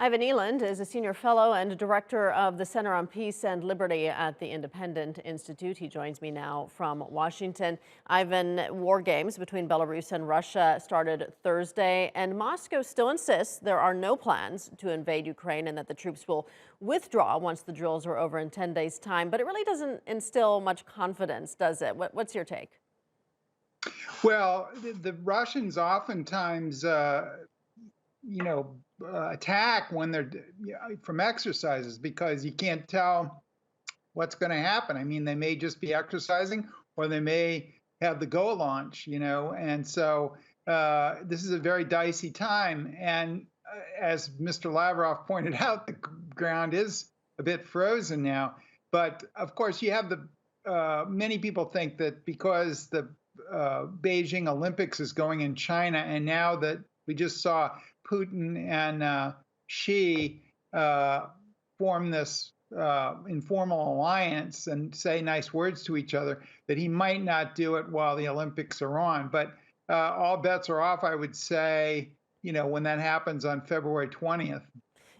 Ivan Eland is a senior fellow and director of the Center on Peace and Liberty at the Independent Institute. He joins me now from Washington. Ivan, war games between Belarus and Russia started Thursday, and Moscow still insists there are no plans to invade Ukraine and that the troops will withdraw once the drills are over in 10 days' time. But it really doesn't instill much confidence, does it? What's your take? Well, the Russians oftentimes, attack when they're from exercises because you can't tell what's going to happen. I mean, they may just be exercising, or they may have the go launch, and so this is a very dicey time. And as Mr. Lavrov pointed out, the ground is a bit frozen now. But of course, you have many people think that because the Beijing Olympics is going in China, and now that we just saw Putin and Xi form this informal alliance and say nice words to each other, that he might not do it while the Olympics are on. But all bets are off, I would say, when that happens on February 20th.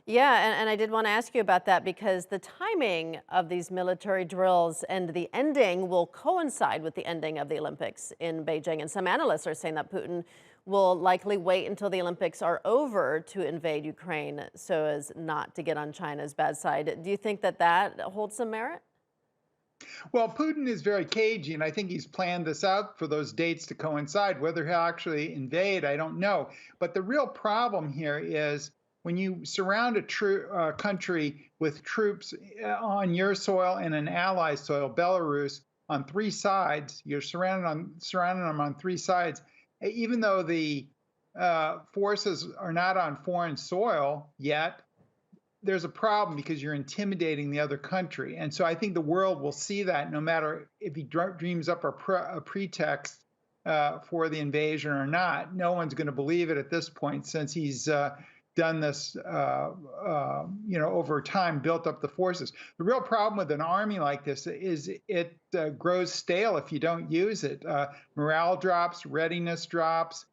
Yeah, and I did want to ask you about that because the timing of these military drills and the ending will coincide with the ending of the Olympics in Beijing. And some analysts are saying that Putin will likely wait until the Olympics are over to invade Ukraine so as not to get on China's bad side. Do you think that holds some merit? Well, Putin is very cagey, and I think he's planned this out for those dates to coincide. Whether he'll actually invade, I don't know. But the real problem here is when you surround a country with troops on your soil and an ally soil, Belarus, on three sides, you're surrounding them on three sides. Even though the forces are not on foreign soil yet, there's a problem because you're intimidating the other country. And so I think the world will see that no matter if he dreams up a pretext for the invasion or not. No one's going to believe it at this point, since he's done this, over time, built up the forces. The real problem with an army like this is it grows stale if you don't use it. Morale drops, readiness drops,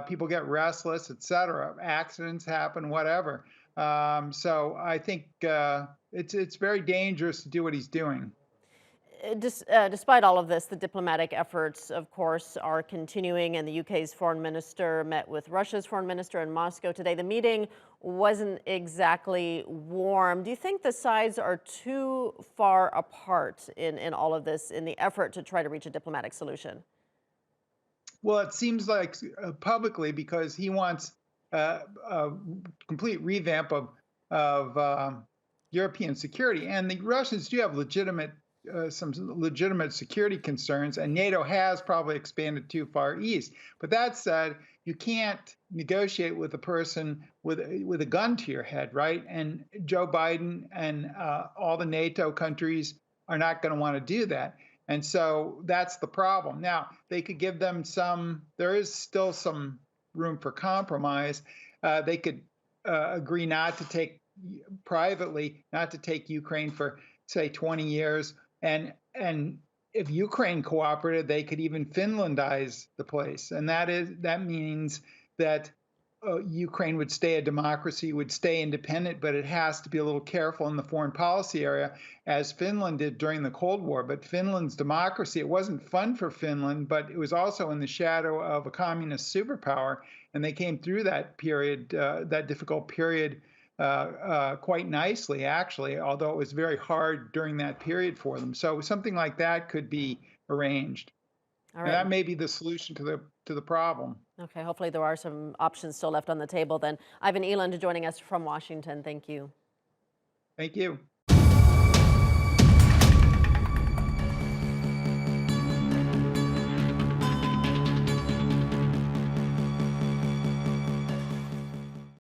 people get restless, etc. Accidents happen, whatever. So I think it's very dangerous to do what he's doing. Despite all of this, the diplomatic efforts, of course, are continuing, and the UK's foreign minister met with Russia's foreign minister in Moscow today. The meeting wasn't exactly warm. Do you think the sides are too far apart in all of this in the effort to try to reach a diplomatic solution? Well, it seems like publicly, because he wants a complete revamp of European security, and the Russians do have some legitimate security concerns, and NATO has probably expanded too far east. But that said, you can't negotiate with a person with a gun to your head, right? And Joe Biden and all the NATO countries are not going to want to do that. And so that's the problem. Now, they could give them there is still some room for compromise. They could agree not to take Ukraine for, say, 20 years. And if Ukraine cooperated, they could even Finlandize the place. And that means that Ukraine would stay a democracy, would stay independent, but it has to be a little careful in the foreign policy area, as Finland did during the Cold War. But Finland's democracy, it wasn't fun for Finland, but it was also in the shadow of a communist superpower. And they came through that period, that difficult period, quite nicely, actually, although it was very hard during that period for them. So something like that could be arranged. All And right. that may be the solution to the problem. Okay, hopefully there are some options still left on the table then. Ivan Eland joining us from Washington. Thank you. Thank you.